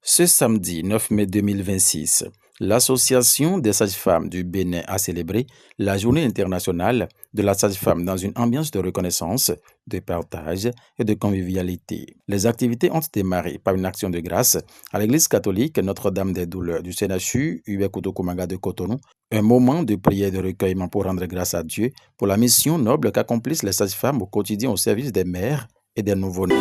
Ce samedi 9 mai 2026, l'Association des sages-femmes du Bénin a célébré la Journée internationale de la sage-femme dans une ambiance de reconnaissance, de partage et de convivialité. Les activités ont démarré par une action de grâce à l'église catholique Notre-Dame des Douleurs du CNHU Uwe-Kotokomaga de Cotonou, un moment de prière et de recueillement pour rendre grâce à Dieu pour la mission noble qu'accomplissent les sages-femmes au quotidien au service des mères et des nouveau-nés.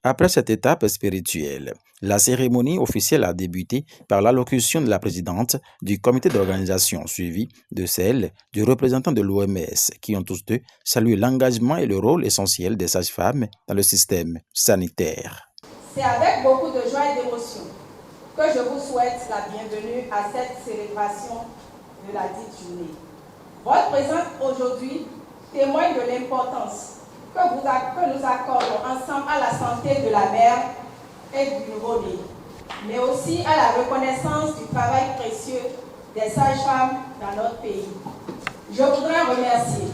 Après cette étape spirituelle, la cérémonie officielle a débuté par l'allocution de la présidente du comité d'organisation suivie de celle du représentant de l'OMS qui ont tous deux salué l'engagement et le rôle essentiel des sages-femmes dans le système sanitaire. C'est avec beaucoup de joie et d'émotion que je vous souhaite la bienvenue à cette célébration de la dite journée. Votre présence aujourd'hui témoigne de l'importance que nous accordons ensemble à la santé de la mère et du nouveau-né, mais aussi à la reconnaissance du travail précieux des sages-femmes dans notre pays. Je voudrais remercier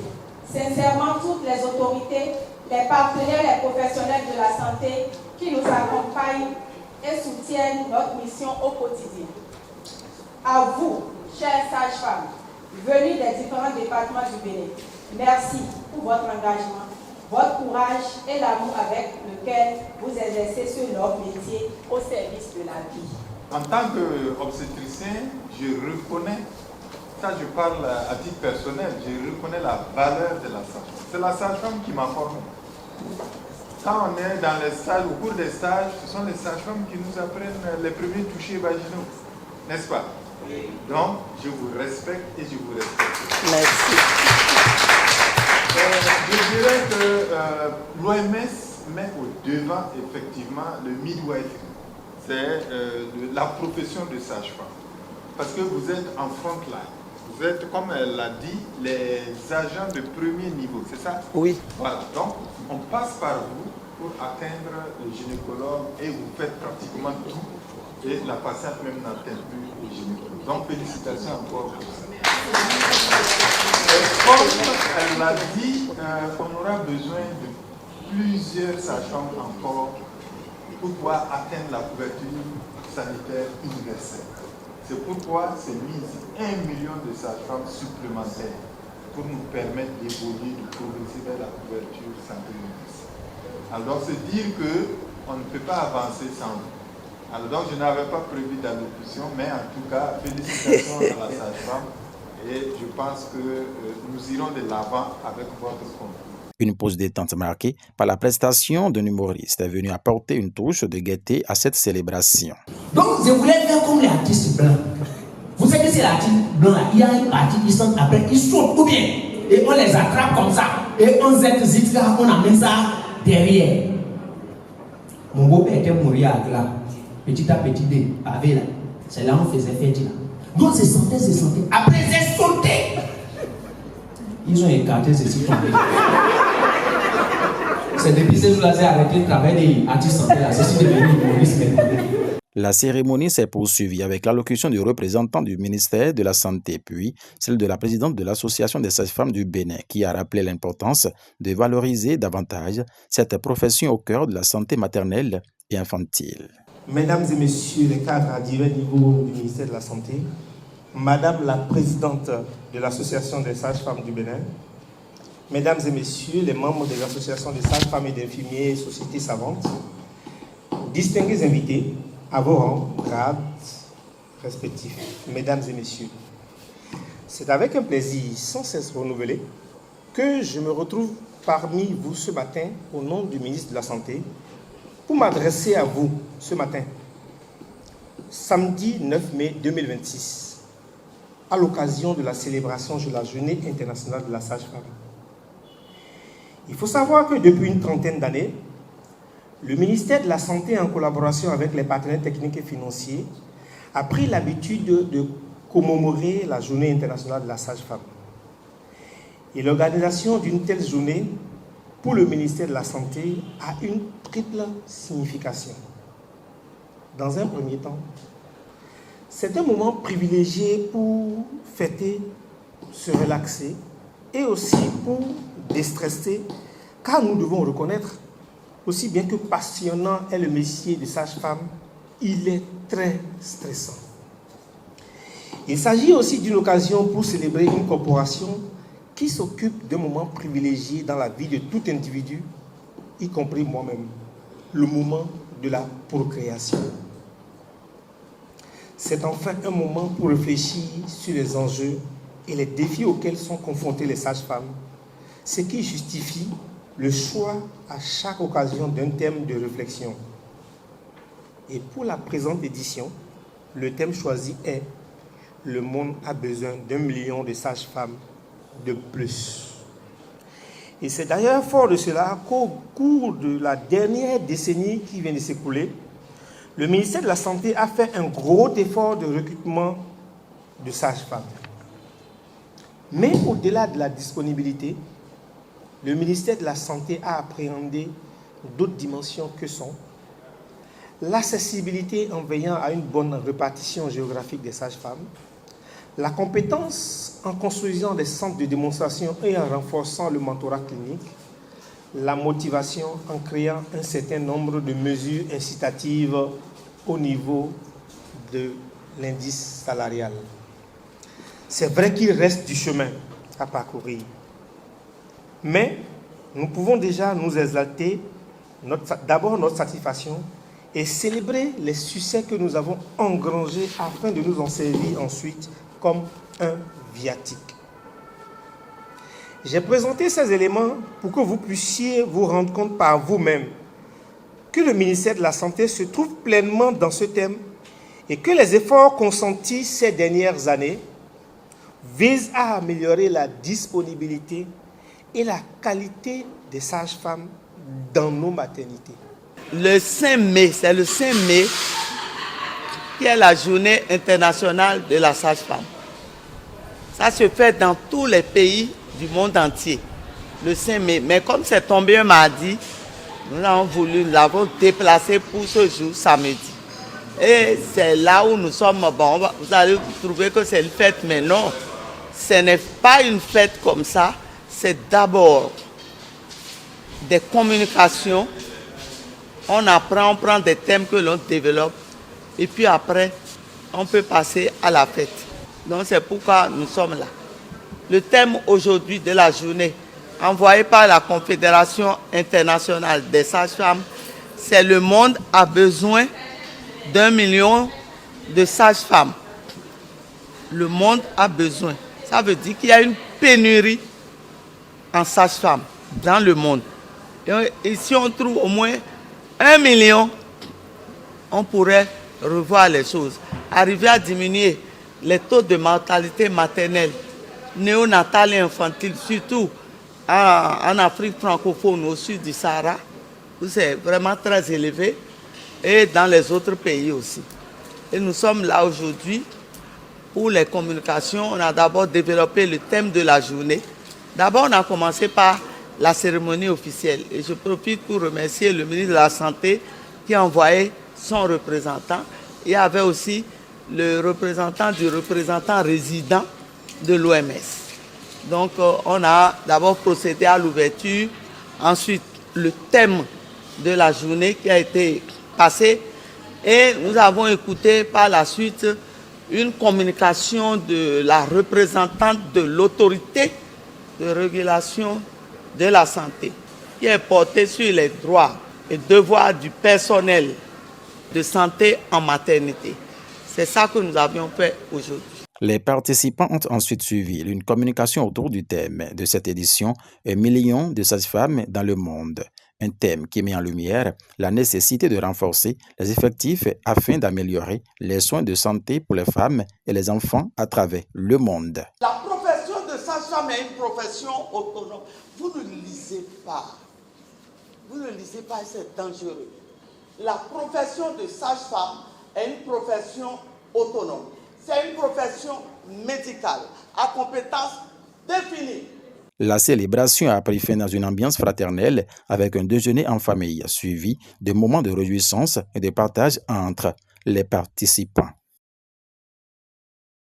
sincèrement toutes les autorités, les partenaires, les professionnels de la santé qui nous accompagnent et soutiennent notre mission au quotidien. À vous, chères sages-femmes, venues des différents départements du Bénin, merci pour votre engagement, votre courage et l'amour avec lequel vous exercez ce noble métier au service de la vie. En tant qu'obstétricien, je reconnais, ça je parle à titre personnel, je reconnais la valeur de la sage-femme. C'est la sage-femme qui m'a formé. Quand on est dans les stages, au cours des stages, ce sont les sages-femmes qui nous apprennent les premiers touchés vaginaux, n'est-ce pas? Donc, je vous respecte et je vous respecte. Merci. Je dirais que l'OMS met au devant effectivement le midwifery. C'est la profession de sage-femme. Parce que vous êtes en front line. Vous êtes, comme elle l'a dit, les agents de premier niveau, c'est ça? Oui. Voilà, donc on passe par vous pour atteindre le gynécologue et vous faites pratiquement tout. Et la patiente même n'atteint plus le gynécologue. Donc félicitations encore pour ça. Comme elle l'a dit, on aura besoin de plusieurs sages-femmes encore pour pouvoir atteindre la couverture sanitaire universelle. C'est pourquoi c'est mis 1 million de sages-femmes supplémentaires pour nous permettre d'évoluer, de progresser vers la couverture sanitaire universelle. Alors c'est dire qu'on ne peut pas avancer sans vous. Alors donc je n'avais pas prévu d'allocution, mais en tout cas, félicitations à la sage-femme. Et je pense que nous irons de l'avant avec votre concours. Une pause détente marquée par la prestation d'un humoriste est venu apporter une touche de gaieté à cette célébration. Donc je voulais faire comme les artistes blancs. Vous savez que c'est l'artiste blanc là, il y a une partie qui sont après, ils sautent ou bien, et on les attrape comme ça, et on zit, on amène ça derrière. Mon beau-père était mort là, petit à petit, pavé là. C'est là où on faisait fête là. Donc c'est santé. Après c'est sauté. Ils ont écarté ceci tombé. C'est depuis ce jour-là, j'ai arrêté de travailler des artistes santé là. Ceci devenu humoriste maintenant. La cérémonie s'est poursuivie avec l'allocution du représentant du ministère de la Santé, puis celle de la présidente de l'Association des sages-femmes du Bénin, qui a rappelé l'importance de valoriser davantage cette profession au cœur de la santé maternelle et infantile. Mesdames et messieurs les cadres à divers niveaux du ministère de la Santé, Madame la présidente de l'Association des sages-femmes du Bénin, Mesdames et messieurs les membres des associations des sages-femmes et d'infirmiers et sociétés savantes, distingués invités, à vos rangs, grades respectifs, mesdames et messieurs, c'est avec un plaisir sans cesse renouvelé que je me retrouve parmi vous ce matin au nom du ministre de la Santé pour m'adresser à vous ce matin, samedi 9 mai 2026, à l'occasion de la célébration de la Journée internationale de la sage-femme. Il faut savoir que depuis une trentaine d'années, le ministère de la Santé, en collaboration avec les partenaires techniques et financiers, a pris l'habitude de commémorer la Journée internationale de la sage-femme. Et l'organisation d'une telle journée, pour le ministère de la Santé, a une triple signification. Dans un premier temps, c'est un moment privilégié pour fêter, se relaxer et aussi pour déstresser, car nous devons reconnaître, aussi bien que passionnant est le métier de sage-femme, il est très stressant. Il s'agit aussi d'une occasion pour célébrer une corporation qui s'occupe d'un moment privilégié dans la vie de tout individu, y compris moi-même, le moment de la procréation. C'est enfin un moment pour réfléchir sur les enjeux et les défis auxquels sont confrontées les sages-femmes, ce qui justifie le choix à chaque occasion d'un thème de réflexion. Et pour la présente édition, le thème choisi est « Le monde a besoin d'1 million de sages-femmes de plus ». Et c'est d'ailleurs fort de cela qu'au cours de la dernière décennie qui vient de s'écouler, le ministère de la Santé a fait un gros effort de recrutement de sages-femmes. Mais au-delà de la disponibilité, le ministère de la Santé a appréhendé d'autres dimensions que sont l'accessibilité en veillant à une bonne répartition géographique des sages-femmes, la compétence en construisant des centres de démonstration et en renforçant le mentorat clinique, la motivation en créant un certain nombre de mesures incitatives au niveau de l'indice salarial. C'est vrai qu'il reste du chemin à parcourir, mais nous pouvons déjà nous exalter, d'abord notre satisfaction, et célébrer les succès que nous avons engrangés afin de nous en servir ensuite comme un viatique. J'ai présenté ces éléments pour que vous puissiez vous rendre compte par vous-même que le ministère de la Santé se trouve pleinement dans ce thème et que les efforts consentis ces dernières années visent à améliorer la disponibilité et la qualité des sages-femmes dans nos maternités. Le 5 mai, c'est le 5 mai qui est la journée internationale de la sage-femme. Ça se fait dans tous les pays du monde entier, le 5 mai. Mais comme c'est tombé un mardi, nous l'avons déplacé pour ce jour, samedi. Et c'est là où nous sommes. Bon, vous allez trouver que c'est une fête, mais non, ce n'est pas une fête comme ça. C'est d'abord des communications. On apprend, on prend des thèmes que l'on développe et puis après, on peut passer à la fête. Donc c'est pourquoi nous sommes là. Le thème aujourd'hui de la journée, envoyé par la Confédération internationale des sages-femmes, c'est « Le monde a besoin d'1 million de sages-femmes ». Le monde a besoin. Ça veut dire qu'il y a une pénurie en sages-femmes dans le monde. Et si on trouve au moins 1 million, on pourrait revoir les choses. Arriver à diminuer les taux de mortalité maternelle, néonatale et infantile, surtout en Afrique francophone, au sud du Sahara, où c'est vraiment très élevé, et dans les autres pays aussi. Et nous sommes là aujourd'hui pour les communications. On a d'abord développé le thème de la journée. D'abord, on a commencé par la cérémonie officielle. Et je profite pour remercier le ministre de la Santé qui a envoyé son représentant. Il y avait aussi le représentant du représentant résident de l'OMS. Donc, on a d'abord procédé à l'ouverture. Ensuite, le thème de la journée qui a été passé. Et nous avons écouté par la suite une communication de la représentante de l'autorité de régulation de la santé qui est portée sur les droits et devoirs du personnel de santé en maternité. C'est ça que nous avions fait aujourd'hui. Les participants ont ensuite suivi une communication autour du thème de cette édition, 1 million de sages-femmes dans le monde. Un thème qui met en lumière la nécessité de renforcer les effectifs afin d'améliorer les soins de santé pour les femmes et les enfants à travers le monde. La profession de sage-femme est une profession autonome. Vous ne lisez pas. Vous ne lisez pas, c'est dangereux. La profession de sage-femme est une profession autonome. C'est une profession médicale à compétences définies. La célébration a pris fin dans une ambiance fraternelle avec un déjeuner en famille, suivi de moments de réjouissance et de partage entre les participants.